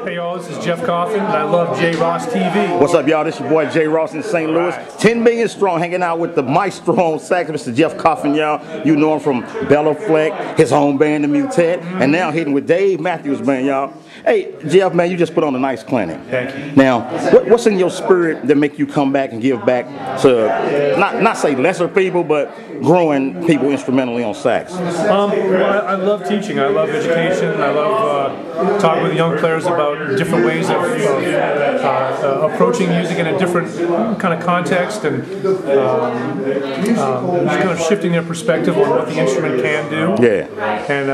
Hey y'all, this is Jeff Coffin, and I love J Ross TV. What's up, y'all? This your boy J Ross in St. Louis. 10 million strong, hanging out with the maestro on Saxophonist Jeff Coffin, y'all. You know him from Bella Fleck, his home band, the Mutet, and now hitting with Dave Matthews Band, y'all. Hey, Jeff, man, you just put on a nice clinic. Thank you. Now, what's in your spirit that make you come back and give back to, not say lesser people, but growing people instrumentally on sax? Well, I love teaching. I love education. I love talking with young players about different ways of approaching music in a different kind of context, and just kind of shifting their perspective on what the instrument can do. Yeah. And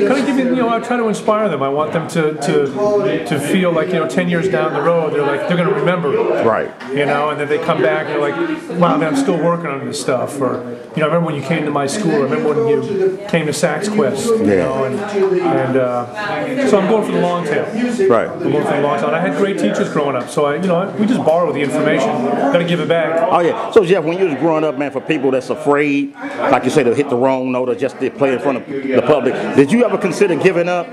kind of giving, I try to inspire them. I want them to feel like, 10 years down the road, they're going to remember it. Right. And then they come back and they're like, wow, man, I'm still working on this stuff. Or, I remember when you came to my school. I remember when you came to Saxquest. So I'm going for the long tail. Right. I'm going for the long tail. And I had great teachers growing up, so we just borrow the information. Got to give it back. Oh yeah. So Jeff, when you was growing up, man, for people that's afraid, like you say, to hit the wrong note or just to play in front of the public, did you ever consider giving up?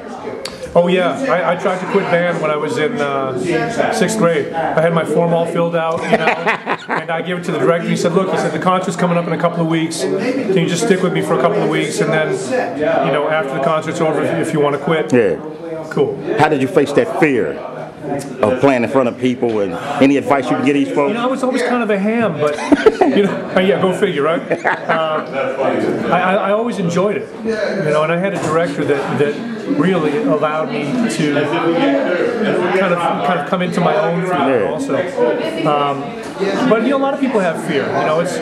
Oh yeah, I tried to quit band when I was in 6th grade. I had my form all filled out, and I gave it to the director. He said, "Look," he said, "the concert's coming up in a couple of weeks. Can you just stick with me for a couple of weeks, and then, after the concert's over, if you want to quit." Yeah. Cool. How did you face that fear of playing in front of people, and any advice you can get each folks? I was always kind of a ham, but yeah, go figure, right? I always enjoyed it, and I had a director that really allowed me to kind of come into my own through that also. But a lot of people have fear.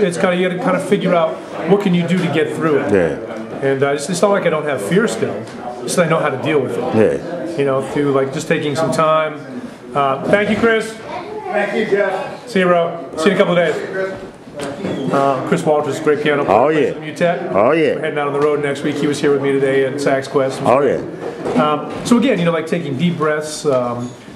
It's kind of, you got to kind of figure out what can you do to get through it. Yeah. And it's not like I don't have fear still. Just I know how to deal with it. Yeah. Through just taking some time. Thank you, Chris. Thank you, Jeff. See you, bro. See you in a couple of days. Chris Walters, great piano player. Oh yeah. Mutet. Oh yeah. We're heading out on the road next week. He was here with me today at Saxquest. Oh yeah. So again, like taking deep breaths,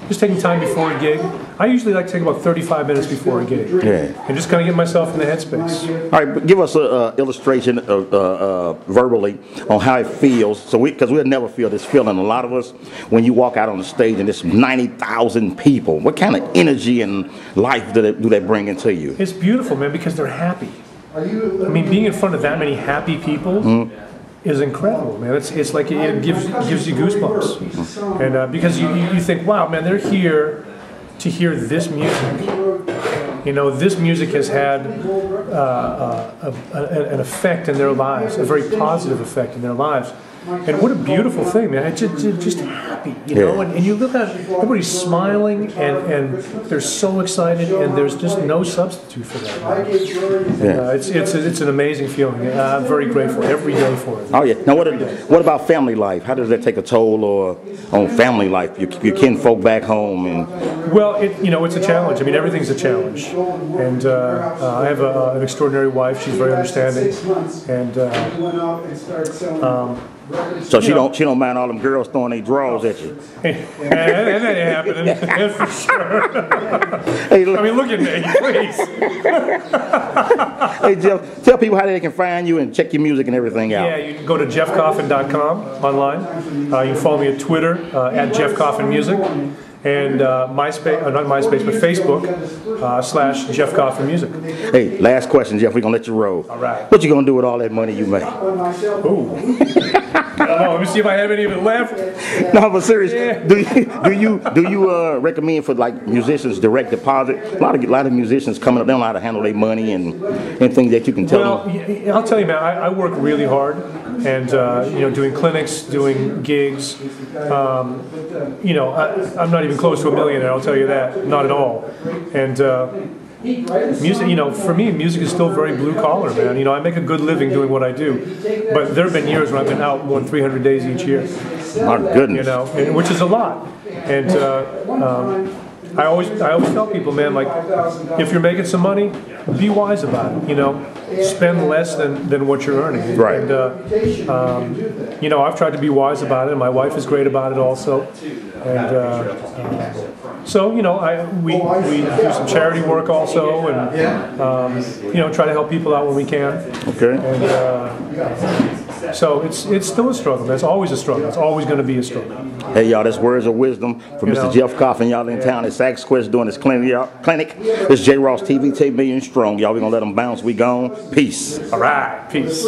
just taking time before a gig. I usually like to take about 35 minutes before a gig. Yeah. And just kind of get myself in the headspace. All right, but give us an illustration verbally on how it feels. So because we'll never feel this feeling. A lot of us, when you walk out on the stage and there's 90,000 people, what kind of energy and life do they bring into you? It's beautiful, man, because they're happy. Being in front of that many happy people is incredible, man. It's like it gives you goosebumps, and because you think, wow, man, they're here to hear this music. This music has had an effect in their lives, a very positive effect in their lives. And what a beautiful thing, man. It's just happy, and you look at everybody's smiling and they're so excited, and there's just no substitute for that. It's an amazing feeling. I'm very grateful every day for it. Oh yeah. Now what about family life? How does that take a toll on family life? Your kinfolk back home and. Well, it's a challenge. Everything's a challenge, and I have an extraordinary wife. She's very understanding, and. So she don't mind all them girls throwing their drawers at you. That ain't happening. That's for sure. Hey, look at me, please. Hey Jeff, tell people how they can find you and check your music and everything out. Yeah, you can go to jeffcoffin.com online. You can follow me at Twitter at Jeff Coffin Music. And MySpace, not MySpace, but Facebook / Jeff Coffin Music. Hey, last question, Jeff. We're gonna let you roll. All right. What you gonna do with all that money you make? Ooh. I don't know. Let me see if I have any of it left. No, but serious. Yeah. Do you recommend for musicians direct deposit? A lot of musicians coming up, they don't know how to handle their money and things that you can tell them. Well, I'll tell you, man. I work really hard, and doing clinics, doing gigs. I'm not even close to $1 million. I'll tell you that. Not at all. And music, for me, music is still very blue collar, man. I make a good living doing what I do, but there have been years when I've been out more than 300 days each year. My goodness. Which is a lot. And I always tell people, man, like, if you're making some money, be wise about it. Spend less than what you're earning. Right. And I've tried to be wise about it, and my wife is great about it also. And so we do some charity work also, and try to help people out when we can. Okay. And So it's still a struggle. That's always a struggle. It's always going to be a struggle. Hey, y'all, that's words of wisdom from Mr. Jeff Coffin, y'all, in town at Saxquest doing his clinic, y'all. This J. Ross TV, 10 million strong. Y'all, we going to let them bounce. We gone. Peace. All right. Peace.